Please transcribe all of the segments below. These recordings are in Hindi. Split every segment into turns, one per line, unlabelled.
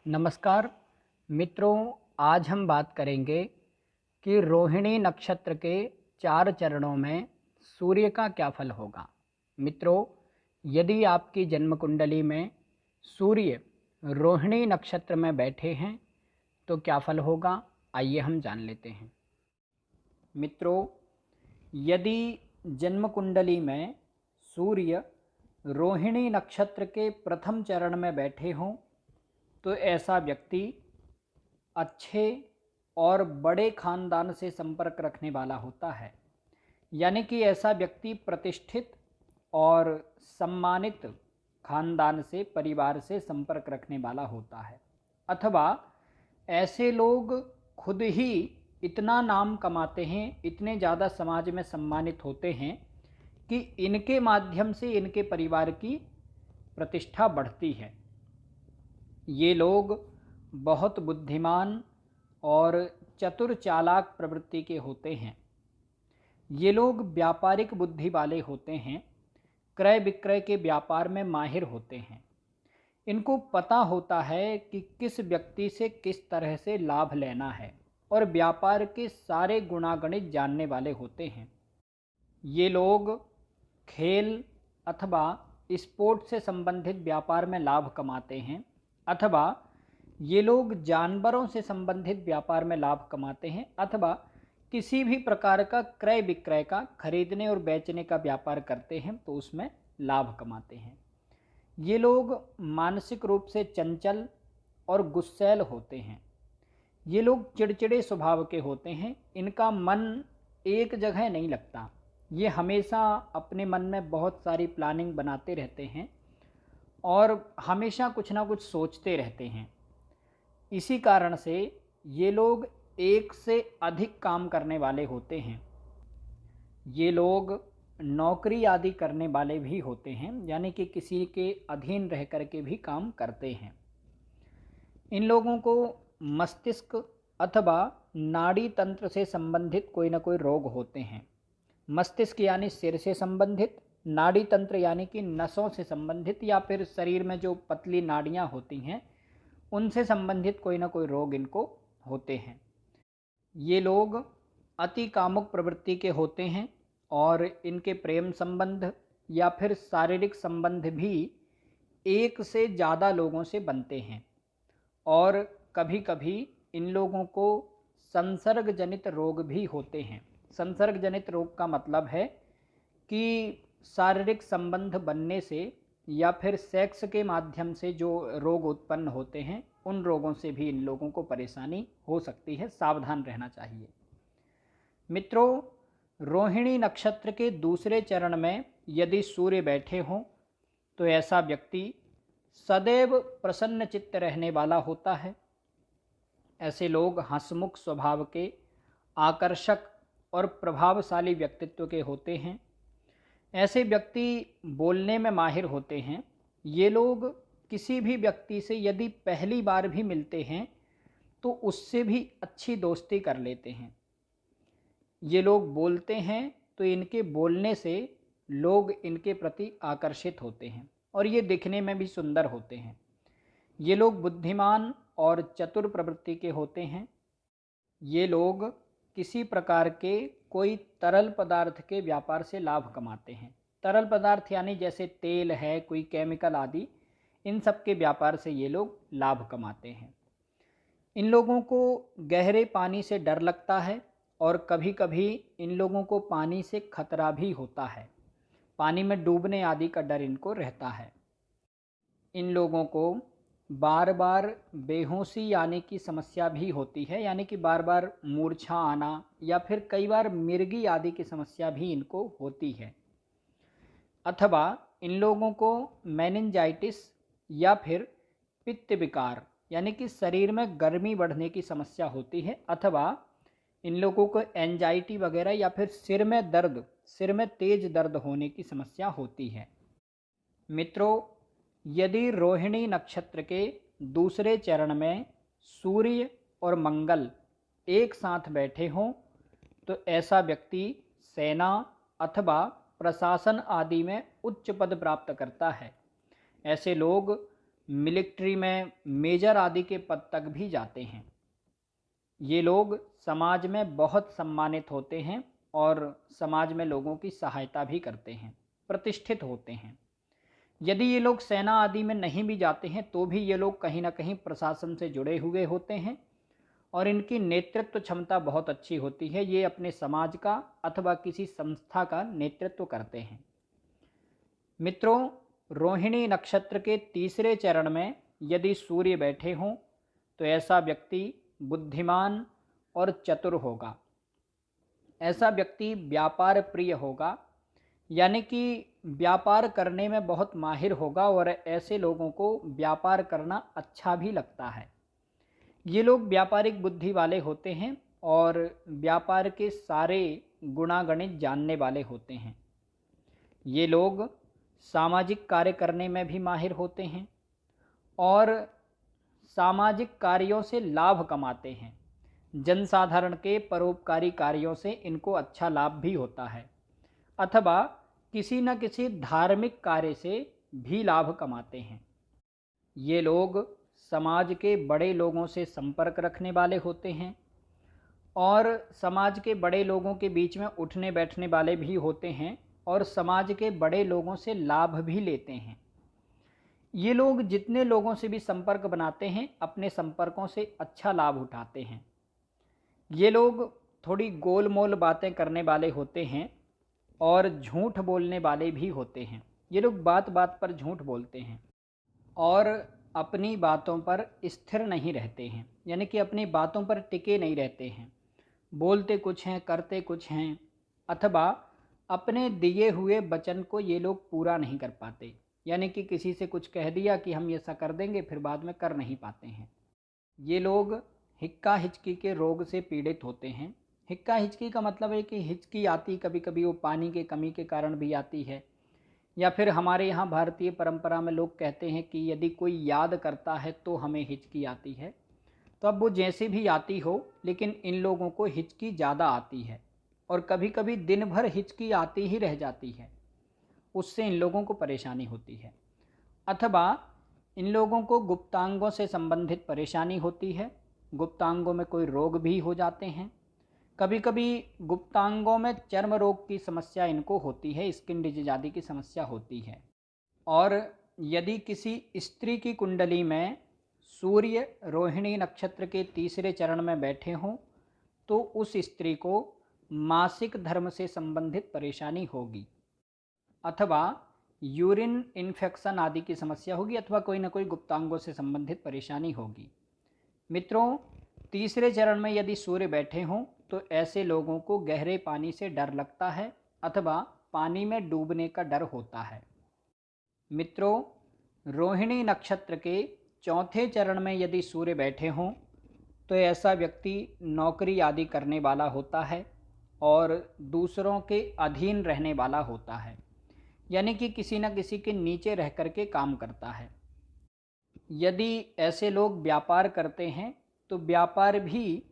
नमस्कार मित्रों, आज हम बात करेंगे कि रोहिणी नक्षत्र के 4 चरणों में सूर्य का क्या फल होगा। मित्रों, यदि आपकी जन्म कुंडली में सूर्य रोहिणी नक्षत्र में बैठे हैं तो क्या फल होगा, आइए हम जान लेते हैं। मित्रों, यदि जन्म कुंडली में सूर्य रोहिणी नक्षत्र के प्रथम चरण में बैठे हों तो ऐसा व्यक्ति अच्छे और बड़े खानदान से संपर्क रखने वाला होता है। यानी कि ऐसा व्यक्ति प्रतिष्ठित और सम्मानित खानदान से, परिवार से संपर्क रखने वाला होता है। अथवा ऐसे लोग खुद ही इतना नाम कमाते हैं, इतने ज़्यादा समाज में सम्मानित होते हैं कि इनके माध्यम से इनके परिवार की प्रतिष्ठा बढ़ती है। ये लोग बहुत बुद्धिमान और चतुर चालाक प्रवृत्ति के होते हैं। ये लोग व्यापारिक बुद्धि वाले होते हैं, क्रय विक्रय के व्यापार में माहिर होते हैं। इनको पता होता है कि किस व्यक्ति से किस तरह से लाभ लेना है और व्यापार के सारे गुणागणित जानने वाले होते हैं। ये लोग खेल अथवा स्पोर्ट्स से संबंधित व्यापार में लाभ कमाते हैं, अथवा ये लोग जानवरों से संबंधित व्यापार में लाभ कमाते हैं, अथवा किसी भी प्रकार का क्रय विक्रय का, खरीदने और बेचने का व्यापार करते हैं तो उसमें लाभ कमाते हैं। ये लोग मानसिक रूप से चंचल और गुस्सैल होते हैं। ये लोग चिड़चिड़े स्वभाव के होते हैं। इनका मन एक जगह नहीं लगता। ये हमेशा अपने मन में बहुत सारी प्लानिंग बनाते रहते हैं और हमेशा कुछ ना कुछ सोचते रहते हैं। इसी कारण से ये लोग एक से अधिक काम करने वाले होते हैं। ये लोग नौकरी आदि करने वाले भी होते हैं, यानी कि किसी के अधीन रह कर के भी काम करते हैं। इन लोगों को मस्तिष्क अथवा नाड़ी तंत्र से संबंधित कोई ना कोई रोग होते हैं। मस्तिष्क यानी सिर से संबंधित, नाड़ी तंत्र यानी कि नसों से संबंधित, या फिर शरीर में जो पतली नाड़ियाँ होती हैं उनसे संबंधित कोई ना कोई रोग इनको होते हैं। ये लोग अति कामुक प्रवृत्ति के होते हैं और इनके प्रेम संबंध या फिर शारीरिक संबंध भी एक से ज़्यादा लोगों से बनते हैं। और कभी कभी इन लोगों को संसर्ग जनित रोग भी होते हैं। संसर्ग जनित रोग का मतलब है कि शारीरिक संबंध बनने से या फिर सेक्स के माध्यम से जो रोग उत्पन्न होते हैं उन रोगों से भी इन लोगों को परेशानी हो सकती है। सावधान रहना चाहिए। मित्रों, रोहिणी नक्षत्र के दूसरे चरण में यदि सूर्य बैठे हों तो ऐसा व्यक्ति सदैव प्रसन्न चित्त रहने वाला होता है। ऐसे लोग हंसमुख स्वभाव के, आकर्षक और प्रभावशाली व्यक्तित्व के होते हैं। ऐसे व्यक्ति बोलने में माहिर होते हैं। ये लोग किसी भी व्यक्ति से यदि पहली बार भी मिलते हैं तो उससे भी अच्छी दोस्ती कर लेते हैं। ये लोग बोलते हैं तो इनके बोलने से लोग इनके प्रति आकर्षित होते हैं और ये दिखने में भी सुंदर होते हैं। ये लोग बुद्धिमान और चतुर प्रवृत्ति के होते हैं। ये लोग किसी प्रकार के कोई तरल पदार्थ के व्यापार से लाभ कमाते हैं। तरल पदार्थ यानी जैसे तेल है, कोई केमिकल आदि, इन सब के व्यापार से ये लोग लाभ कमाते हैं। इन लोगों को गहरे पानी से डर लगता है और कभी कभी इन लोगों को पानी से खतरा भी होता है। पानी में डूबने आदि का डर इनको रहता है। इन लोगों को बार बार बेहोशी आने की समस्या भी होती है, यानी कि बार बार मूर्छा आना या फिर कई बार मिर्गी आदि की समस्या भी इनको होती है। अथवा इन लोगों को मेनिंजाइटिस या फिर पित्त विकार यानी कि शरीर में गर्मी बढ़ने की समस्या होती है। अथवा इन लोगों को एंजाइटी वगैरह या फिर सिर में दर्द, सिर में तेज दर्द होने की समस्या होती है। मित्रों, यदि रोहिणी नक्षत्र के दूसरे चरण में सूर्य और मंगल एक साथ बैठे हों तो ऐसा व्यक्ति सेना अथवा प्रशासन आदि में उच्च पद प्राप्त करता है। ऐसे लोग मिलिट्री में मेजर आदि के पद तक भी जाते हैं। ये लोग समाज में बहुत सम्मानित होते हैं और समाज में लोगों की सहायता भी करते हैं, प्रतिष्ठित होते हैं। यदि ये लोग सेना आदि में नहीं भी जाते हैं तो भी ये लोग कहीं ना कहीं प्रशासन से जुड़े हुए होते हैं और इनकी नेतृत्व क्षमता बहुत अच्छी होती है। ये अपने समाज का अथवा किसी संस्था का नेतृत्व करते हैं। मित्रों, रोहिणी नक्षत्र के तीसरे चरण में यदि सूर्य बैठे हों तो ऐसा व्यक्ति बुद्धिमान और चतुर होगा। ऐसा व्यक्ति व्यापार प्रिय होगा, यानी कि व्यापार करने में बहुत माहिर होगा और ऐसे लोगों को व्यापार करना अच्छा भी लगता है। ये लोग व्यापारिक बुद्धि वाले होते हैं और व्यापार के सारे गुणागणित जानने वाले होते हैं। ये लोग सामाजिक कार्य करने में भी माहिर होते हैं और सामाजिक कार्यों से लाभ कमाते हैं। जनसाधारण के परोपकारी कार्यों से इनको अच्छा लाभ भी होता है अथवा किसी न किसी धार्मिक कार्य से भी लाभ कमाते हैं। ये लोग समाज के बड़े लोगों से संपर्क रखने वाले होते हैं और समाज के बड़े लोगों के बीच में उठने बैठने वाले भी होते हैं और समाज के बड़े लोगों से लाभ भी लेते हैं। ये लोग जितने लोगों से भी संपर्क बनाते हैं अपने संपर्कों से अच्छा लाभ उठाते हैं। ये लोग थोड़ी गोलमोल बातें करने वाले होते हैं और झूठ बोलने वाले भी होते हैं। ये लोग बात बात पर झूठ बोलते हैं और अपनी बातों पर स्थिर नहीं रहते हैं, यानी कि अपनी बातों पर टिके नहीं रहते हैं। बोलते कुछ हैं, करते कुछ हैं, अथवा अपने दिए हुए वचन को ये लोग पूरा नहीं कर पाते, यानी कि किसी से कुछ कह दिया कि हम ऐसा कर देंगे, फिर बाद में कर नहीं पाते हैं। ये लोग हिक्का हिचकी के रोग से पीड़ित होते हैं। हिक्का हिचकी का मतलब है कि हिचकी आती, कभी कभी वो पानी के कमी के कारण भी आती है, या फिर हमारे यहाँ भारतीय परंपरा में लोग कहते हैं कि यदि कोई याद करता है तो हमें हिचकी आती है। तो अब वो जैसे भी आती हो, लेकिन इन लोगों को हिचकी ज़्यादा आती है और कभी कभी दिन भर हिचकी आती ही रह जाती है। उससे इन लोगों को परेशानी होती है। अथवा इन लोगों को गुप्तांगों से संबंधित परेशानी होती है। गुप्तांगों में कोई रोग भी हो जाते हैं। कभी कभी गुप्तांगों में चर्म रोग की समस्या इनको होती है, स्किन डिजीज आदि की समस्या होती है। और यदि किसी स्त्री की कुंडली में सूर्य रोहिणी नक्षत्र के तीसरे चरण में बैठे हों तो उस स्त्री को मासिक धर्म से संबंधित परेशानी होगी, अथवा यूरिन इन्फेक्शन आदि की समस्या होगी, अथवा कोई ना कोई गुप्तांगों से संबंधित परेशानी होगी। मित्रों, तीसरे चरण में यदि सूर्य बैठे हों तो ऐसे लोगों को गहरे पानी से डर लगता है अथवा पानी में डूबने का डर होता है। मित्रों, रोहिणी नक्षत्र के चौथे चरण में यदि सूर्य बैठे हों तो ऐसा व्यक्ति नौकरी आदि करने वाला होता है और दूसरों के अधीन रहने वाला होता है, यानी कि किसी न किसी के नीचे रह कर के काम करता है। यदि ऐसे लोग व्यापार करते हैं तो व्यापार भी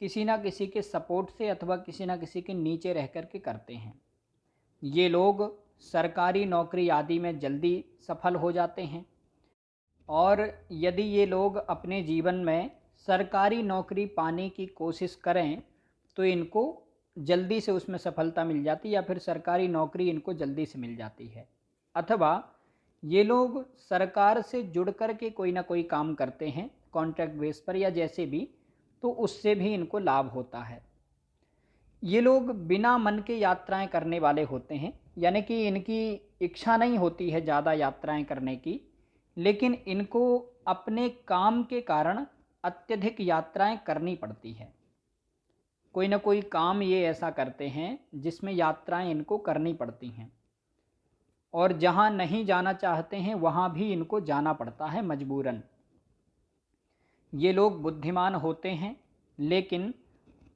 किसी न किसी के सपोर्ट से अथवा किसी न किसी के नीचे रह कर के करते हैं। ये लोग सरकारी नौकरी आदि में जल्दी सफल हो जाते हैं और यदि ये लोग अपने जीवन में सरकारी नौकरी पाने की कोशिश करें तो इनको जल्दी से उसमें सफलता मिल जाती है, या फिर सरकारी नौकरी इनको जल्दी से मिल जाती है। अथवा ये लोग सरकार से जुड़ कर के कोई ना कोई काम करते हैं कॉन्ट्रैक्ट बेस पर या जैसे भी, तो उससे भी इनको लाभ होता है। ये लोग बिना मन के यात्राएं करने वाले होते हैं, यानी कि इनकी इच्छा नहीं होती है ज़्यादा यात्राएं करने की, लेकिन इनको अपने काम के कारण अत्यधिक यात्राएं करनी पड़ती है। कोई ना कोई काम ये ऐसा करते हैं जिसमें यात्राएं इनको करनी पड़ती हैं और जहाँ नहीं जाना चाहते हैं वहाँ भी इनको जाना पड़ता है मजबूरन। ये लोग बुद्धिमान होते हैं लेकिन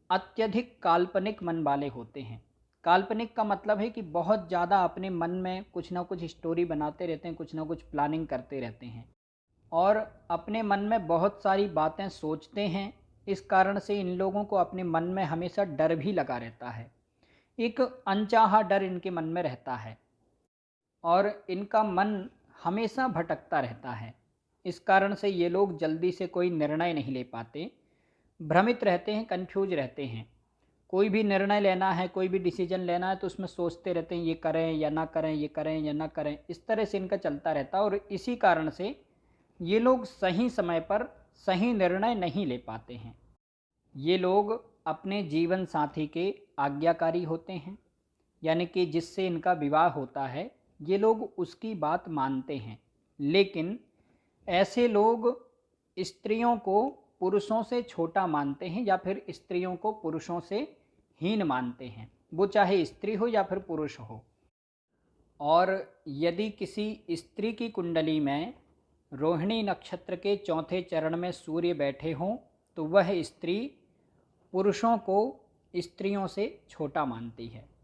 अत्यधिक काल्पनिक मन वाले होते हैं। काल्पनिक का मतलब है कि बहुत ज़्यादा अपने मन में कुछ ना कुछ स्टोरी बनाते रहते हैं, कुछ ना कुछ प्लानिंग करते रहते हैं और अपने मन में बहुत सारी बातें सोचते हैं। इस कारण से इन लोगों को अपने मन में हमेशा डर भी लगा रहता है, एक अनचाहा डर इनके मन में रहता है और इनका मन हमेशा भटकता रहता है। इस कारण से ये लोग जल्दी से कोई निर्णय नहीं ले पाते, भ्रमित रहते हैं, कंफ्यूज रहते हैं। कोई भी निर्णय लेना है, कोई भी डिसीजन लेना है तो उसमें सोचते रहते हैं ये करें या ना करें, ये करें या ना करें, इस तरह से इनका चलता रहता है। और इसी कारण से ये लोग सही समय पर सही निर्णय नहीं ले पाते हैं। ये लोग अपने जीवन साथी के आज्ञाकारी होते हैं, यानी कि जिससे इनका विवाह होता है ये लोग उसकी बात मानते हैं। लेकिन ऐसे लोग स्त्रियों को पुरुषों से छोटा मानते हैं या फिर स्त्रियों को पुरुषों से हीन मानते हैं, वो चाहे स्त्री हो या फिर पुरुष हो। और यदि किसी स्त्री की कुंडली में रोहिणी नक्षत्र के चौथे चरण में सूर्य बैठे हों तो वह स्त्री पुरुषों को स्त्रियों से छोटा मानती है।